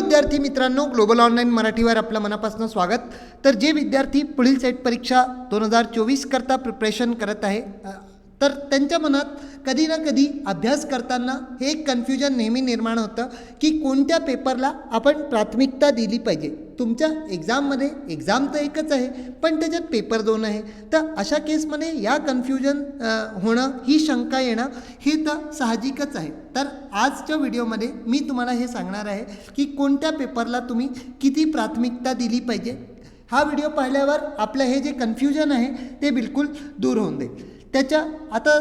विद्यार्थी मित्रांनो, global online मराठीवर आपलं मनापासून स्वागत. तर जे विद्यार्थी पुढील सेट परीक्षा 2024 करता प्रिपरेशन करत आहे, तर त्यांच्या मनात कधी ना कधी अभ्यास करताना हे एक कन्फ्युजन नेहमी निर्माण होतं की कोणत्या पेपरला आपण प्राथमिकता दिली पाहिजे. तुमच्या एक्झाममध्ये एक्झाम तर एकच आहे, पण त्याच्यात पेपर 2 आहे. तर अशा केसमध्ये या कन्फ्युजन होणं, ही शंका येणं हे तर साहजिकच आहे. तर आजच्या व्हिडिओमध्ये मी तुम्हाला हे सांगणार आहे की कोणत्या पेपरला तुम्ही किती प्राथमिकता दिली पाहिजे. हा व्हिडिओ पाहिल्यावर आपलं हे जे कन्फ्युजन आहे ते बिलकुल दूर होऊन जाईल. त्याच्या आता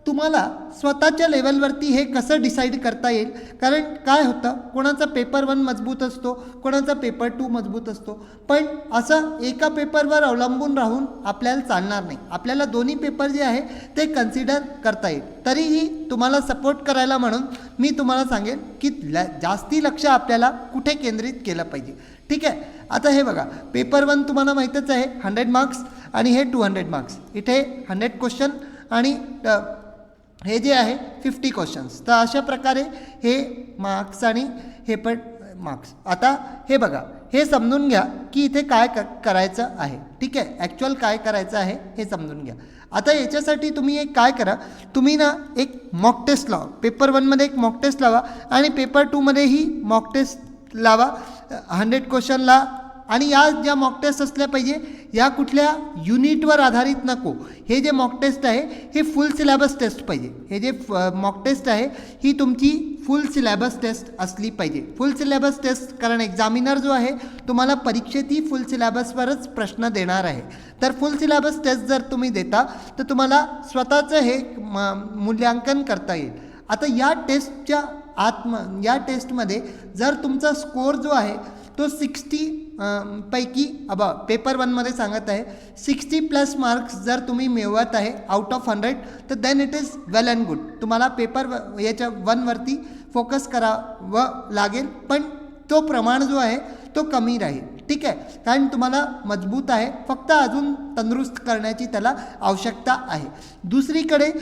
तुम्हाला स्वतःच्या लेवलवरती हे कसं डिसाईड करता येईल, कारण काय होतं, कोणाचा पेपर 1 मजबूत असतो, कोणाचा पेपर 2 मजबूत असतो. पण असं एका पेपरवर अवलंबून राहून आपल्याला चालणार नाही. आपल्याला दोन्ही पेपर जे आहे ते कन्सिडर करता येईल. तरीही तुम्हाला सपोर्ट करायला म्हणून मी तुम्हाला सांगेन की जास्ती लक्ष आपल्याला कुठे केंद्रित केलं पाहिजे. ठीक आहे. आता हे बघा, पेपर 1 तुम्हाला माहीतच आहे 100 मार्क्स आणि हे 200 मार्क्स. इथे 100 क्वेश्चन आणि हे जे आहे 50 क्वेश्चन्स. तर अशा प्रकारे हे मार्क्स आणि हे पण मार्क्स. आता हे बघा, हे समजून घ्या की इथे काय करायचं आहे. ठीक आहे, ॲक्च्युअल काय करायचं आहे हे समजून घ्या. आता याच्यासाठी तुम्ही एक काय करा, तुम्ही ना एक मॉक टेस्ट लावा. पेपर 1मध्ये एक मॉक टेस्ट लावा आणि पेपर 2मध्येही मॉक टेस्ट लावा 100 क्वेश्चनला. आणि या ज्या मॉक टेस्ट असल्या पाहिजे, या कुठल्या युनिटवर आधारित नको. हे जे मॉक टेस्ट आहे हे फुल सिलेबस टेस्ट पाहिजे. हे जे मॉक टेस्ट आहे ही तुमची फुल सिलेबस टेस्ट असली पाहिजे. फुल सिलेबस टेस्ट, कारण एक्झामिनर जो आहे तुम्हाला परीक्षेत ही फुल सिलेबसवरच प्रश्न देणार आहे. तर फुल सिलेबस टेस्ट जर तुम्ही देता तर तुम्हाला स्वतःचं हे मूल्यांकन करता येईल. आता या टेस्टच्या या टेस्टमध्ये जर तुमचा स्कोअर जो आहे तो 60 पैकी पेपर 1मध्ये सांगत आहे 60+ मार्क्स जर तुम्ही मिळवत आहे आउट ऑफ 100, तर then it is well and good. तुम्हाला पेपर याच्या 1वरती फोकस करावं लागेल, पण तो प्रमाण जो आहे तो कमी राहील. ठीक आहे, कारण तुम्हाला मजबूत आहे, फक्त अजून तंदुरुस्त करण्याची त्याला आवश्यकता आहे. दुसरीकडे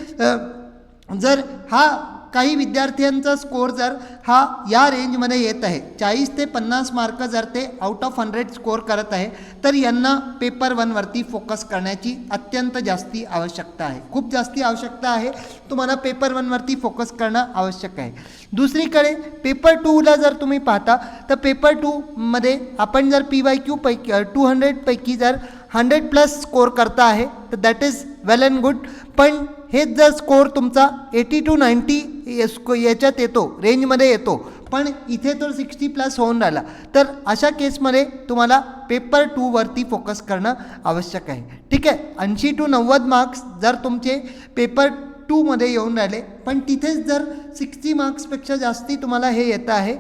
जर हा काही विद्यार्थ्यांचा स्कोअर जर हा या रेंजमध्ये येत आहे 40 ते 50 मार्क जर ते आउट ऑफ 100 स्कोअर करत आहे, तर यांना पेपर 1वरती फोकस करण्याची अत्यंत जास्ती आवश्यकता आहे. खूप जास्ती आवश्यकता आहे. तुम्हाला पेपर 1वरती फोकस करणं आवश्यक आहे. दुसरीकडे पेपर 2ला जर तुम्ही पाहता तर पेपर 2मध्ये आपण जर PYQ पैकी 200 पैकी जर 100+ स्कोअर करता आहे तर that is well and good. पण हेच जर स्कोअर तुमचा 80 to 90 याच्यात येतो, रेंजमध्ये येतो, पण इथे तो 60+ होऊन राहिला, तर अशा केसमध्ये तुम्हाला पेपर 2वरती फोकस करणं आवश्यक आहे. ठीक आहे. 80 to 90 मार्क्स जर तुमचे पेपर 2मध्ये येऊन राहिले, पण तिथेच जर 60 मार्क्सपेक्षा जास्ती तुम्हाला हे येतं आहे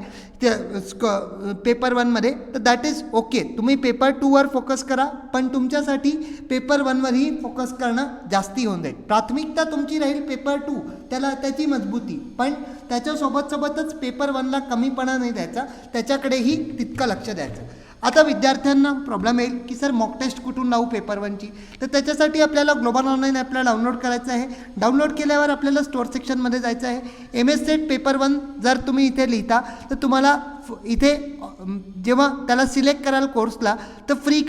पेपर 1मध्ये, तर दॅट इज ओके. तुम्ही पेपर 2वर फोकस करा, पण तुमच्यासाठी पेपर 1वरही फोकस करणं जास्ती होऊन जाईल. प्राथमिकता तुमची राहील पेपर 2, त्याची मजबूती, पण त्याच्यासोबतच पेपर 1ला कमीपणा नाही द्यायचा, त्याच्याकडेही तितकं लक्ष द्यायचं. आता विद्यार्थ्यांना प्रॉब्लेम येईल की सर मॉक टेस्ट कुठून लावू पेपर 1ची. तर त्याच्यासाठी आपल्याला ग्लोबल ऑनलाईन ॲपला डाउनलोड करायचं आहे. डाउनलोड केल्यावर आपल्याला स्टोअर सेक्शनमध्ये जायचं आहे. MS सेट पेपर 1 जर तुम्ही इथे लिहिता तर तुम्हाला इथे जेव्हा त्याला सिलेक्ट कराल कोर्सला, तर फ्री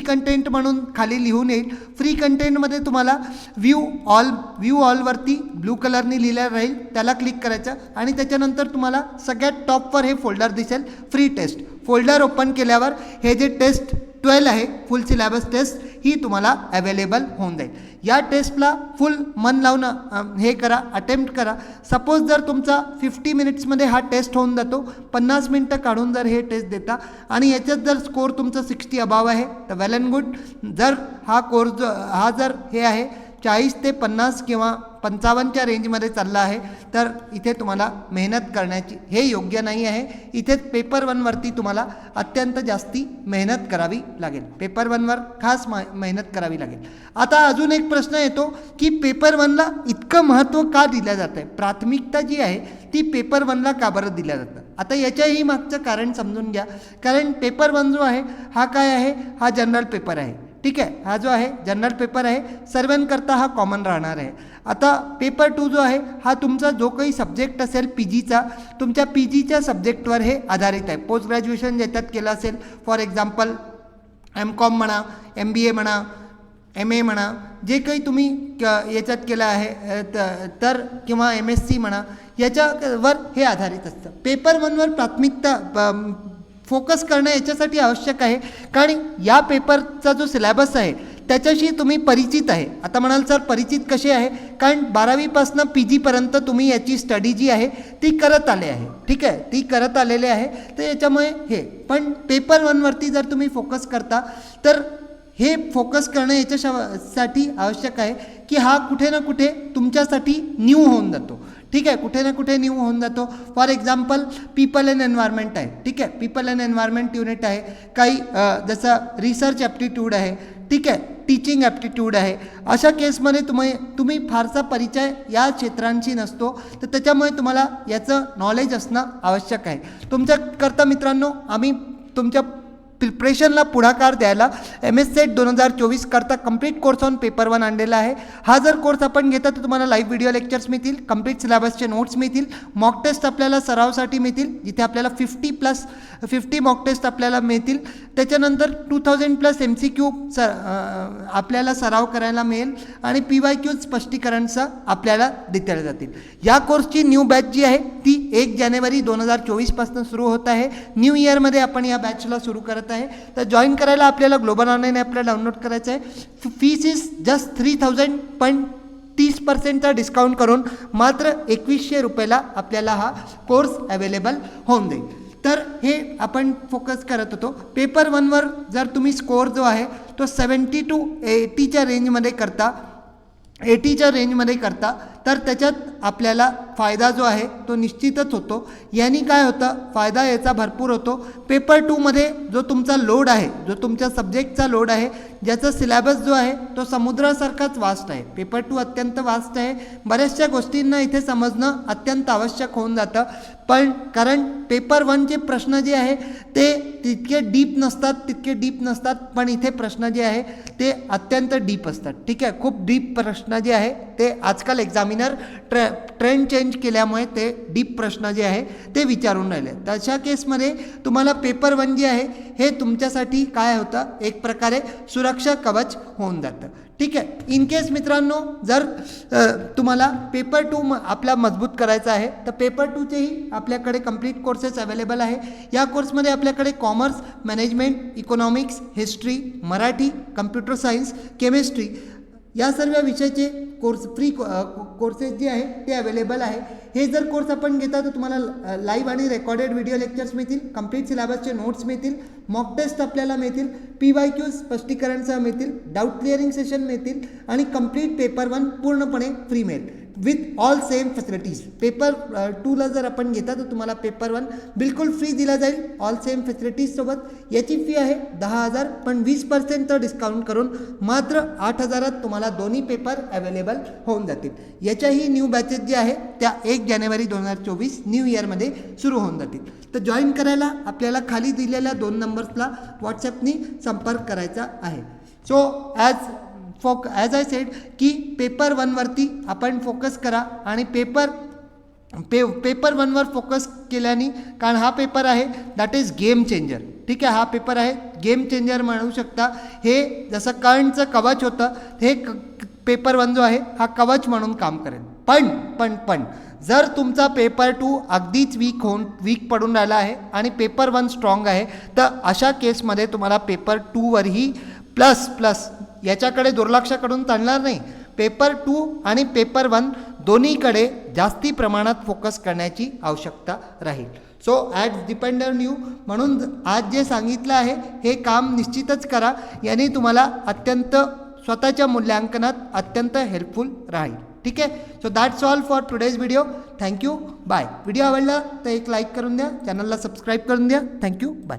कंटेंट म्हणून खाली लिहून येईल. फ्री कंटेंटमध्ये तुम्हाला व्ह्यू ऑलवरती ब्लू कलरनी लिहिलं राहील, त्याला क्लिक करायचं आणि त्याच्यानंतर तुम्हाला सगळ्यात टॉपवर हे फोल्डर दिसेल फ्री टेस्ट. फोल्डर ओपन केल्यावर हे जे टेस्ट 12 आहे फुल सिलेबस टेस्ट, ही तुम्हाला अवेलेबल होऊन जाईल. या टेस्टला फुल मन लावून हे करा, अटेम्प्ट करा. सपोज जर तुमचा 50 मिनिट्समध्ये हा टेस्ट होऊन जातो, 50 मिनटं काढून जर हे टेस्ट देता आणि याच्यात जर स्कोअर तुमचा 60 अबाव आहे तर वेल अँड गुड. जर हा कोर्स हा जर हे आहे 40 ते 50 किंवा 55च्या रेंजमध्ये चालला आहे, तर इथे तुम्हाला मेहनत करण्याची हे योग्य नाही आहे. इथे पेपर 1वरती तुम्हाला अत्यंत जास्ती मेहनत करावी लागेल. पेपर 1वर खास मेहनत करावी लागेल. आता अजून एक प्रश्न येतो की पेपर 1ला इतकं महत्त्व का दिलं जातं आहे, प्राथमिकता जी आहे ती पेपर 1ला का बरं दिलं जातं. आता याच्याही मागचं कारण समजून घ्या. कारण पेपर 1 जो आहे हा काय आहे, हा जनरल पेपर आहे. ठीक आहे. हा जो आहे जनरल पेपर आहे, सर्वांकरता हा कॉमन राहणार आहे. आता पेपर 2 जो आहे हा तुमचा जो काही सब्जेक्ट असेल PGचा, तुमच्या PGच्या सब्जेक्टवर हे आधारित आहे. पोस्ट ग्रॅज्युएशन ज्याच्यात केलं असेल, फॉर एक्झाम्पल MCOM म्हणा, MBA म्हणा, MA म्हणा, जे काही तुम्ही याच्यात केलं आहे तर किंवा MSc म्हणा, याच्यावर हे आधारित असतं. पेपर 1वर प्राथमिकता फोकस करणं याच्यासाठी आवश्यक आहे, कारण या पेपरचा जो सिलेबस आहे त्याच्याशी तुम्ही परिचित आहे. आता म्हणाल सर परिचित कसे आहे, कारण 12वीपासनं PGपर्यंत तुम्ही याची स्टडी जी आहे ती करत आले आहे. ठीक आहे, ती करत आलेले आहे. तर याच्यामुळे हे पण पेपर 1वरती जर तुम्ही फोकस करता तर हे फोकस करणं याच्यासाठी आवश्यक आहे की हा कुठे ना कुठे तुमच्यासाठी न्यू होऊन जातो. ठीक आहे, कुठे ना कुठे न्यू होऊन जातो. For example people and environment आहे. ठीक आहे, पीपल अँड एन्व्हायरमेंट युनिट आहे. काही जसं रिसर्च ॲप्टिट्यूड आहे. ठीक आहे, टीचिंग ॲप्टिट्यूड आहे. अशा केसमध्ये तुम्ही फारसा परिचय या क्षेत्रांशी नसतो, तर त्याच्यामुळे तुम्हाला याचं नॉलेज असणं आवश्यक आहे. तुमच्याकरता मित्रांनो आम्ही तुमच्या प्रिपरेशनला पुढाकार द्यायला MSCET 2024 करता कंप्लीट कोर्स ऑन पेपर 1 आणलेला आहे. हा जर कोर्स आपण घेता तर तुम्हाला लाईव्ह व्हिडिओ लेक्चर्स मिळतील, कंप्लीट सिलेबसचे नोट्स मिळतील, मॉक टेस्ट आपल्याला सरावसाठी मिळतील, जिथे आपल्याला 50 मॉक टेस्ट आपल्याला मिळतील. त्याच्यानंतर 2000+ MCQ आपल्याला सराव करायला मिळेल आणि PYQ स्पष्टीकरणचं आपल्याला देता जातील. या कोर्सची न्यू बॅच जी आहे ती 1 जानेवारी 2024 सुरू होत आहे. न्यू इयरमध्ये आपण या बॅचला सुरू करत आहे. तर जॉईन करायला आपल्याला ग्लोबल ऑनलाईन ॲपला डाउनलोड करायचं आहे. फीस इज जस्ट 3000, पण 30%चा डिस्काउंट करून मात्र 2100 रुपयाला आपल्याला हा कोर्स अवेलेबल होऊन जाईल. तर हे आपण फोकस करत होतो. पेपर 1वर जर तुम्ही स्कोअर जो आहे तो 70 to 80च्या रेंजमध्ये करता तर त्याच्यात आपल्याला फायदा जो आहे तो निश्चितच होतो. यांनी काय होतं, फायदा याचा भरपूर होतो. पेपर 2मध्ये जो तुमचा लोड आहे, जो तुमच्या सब्जेक्टचा लोड आहे, ज्याचा सिलेबस जो आहे तो समुद्रासारखाच वास्ट आहे. पेपर 2 अत्यंत वास्ट आहे. बऱ्याचशा गोष्टींना इथे समजणं अत्यंत आवश्यक होऊन जातं. पण कारण पेपर 1चे प्रश्न जे आहे ते तितके डीप नसतात, पण इथे प्रश्न जे आहे ते अत्यंत डीप असतात. ठीक आहे, खूप डीप प्रश्न जे आहे ते आजकाल एक्झामिनर ट्रेंड चेंज केल्यामुळे ते डीप प्रश्न जे आहे ते विचारून राहिले. तशा केसमध्ये तुम्हाला पेपर 1 जे आहे हे तुमच्यासाठी काय होतं, एक प्रकारे सुरक्षा कवच होऊन जातं. ठीक आहे. इन केस मित्रांनो जर तुम्हाला पेपर 2 आपला मजबूत करायचा आहे तर पेपर 2चेही आपल्याकडे कंप्लीट कोर्सेस अवेलेबल आहे. या कोर्समध्ये आपल्याकडे commerce, management, economics, history, Marathi, computer science, chemistry या सर्व विषयाचे फ्री कोर्सेस जे आहे ते अवेलेबल आहे. हे जर कोर्स आपण घेता तर तुम्हाला लाईव्ह आणि रेकॉर्डेड व्हिडिओ लेक्चर्स मिळतील, कंप्लीट सिलेबसचे नोट्स मिळतील, मॉक टेस्ट आपल्याला मिळतील, PYQ स्पष्टीकरणसह मिळतील, डाऊट क्लिअरिंग सेशन मिळतील आणि कंप्लीट पेपर 1 पूर्णपणे फ्री मिळेल with all same facilities. Paper 2ला जर आपण घेता तर तुम्हाला पेपर 1 बिलकुल फ्री दिला जाईल ऑल सेम फॅसिलिटीजसोबत. याची फी आहे 10,000, पण 20% डिस्काउंट करून मात्र 8,000त तुम्हाला दोन्ही पेपर अवेलेबल होऊन जातील. याच्याही न्यू बॅचेस जे आहे त्या 1 जानेवारी 2024 न्यू इयरमध्ये सुरू होऊन जातील. तर जॉईन करायला आपल्याला खाली दिलेल्या 2 नंबर्सला व्हॉट्सॲपनी संपर्क करायचा आहे. सो ॲज आय सेड की पेपर 1वरती आपण फोकस करा आणि पेपर 1वर फोकस केल्याने, कारण हा पेपर आहे दॅट इज गेम चेंजर. ठीक आहे, हा पेपर आहे गेम चेंजर म्हणू शकता. हे जसं कर्णचं कवच होतं, हे पेपर 1 जो आहे हा कवच म्हणून काम करेल. पण जर तुमचा पेपर 2 अगदीच वीक पडून राहिला आहे आणि पेपर 1 स्ट्रॉंग आहे तर अशा केसमध्ये तुम्हाला पेपर 2वरही प्लस याच्याकडे दुर्लक्ष करून चालणार नाही. पेपर 2 आणि पेपर 1 दोन्हीकडे जास्ती प्रमाणात फोकस करण्याची आवश्यकता राहील. So at depend on you. म्हणून आज जे सांगितलं आहे हे काम निश्चितच करा. याने तुम्हाला स्वतःच्या मूल्यांकनात अत्यंत हेल्पफुल राहील. ठीक आहे. So that's all for today's video. Thank you, bye. Video आवडला तर एक लाईक करून द्या, चॅनलला सबस्क्राईब करून द्या. Thank you, bye.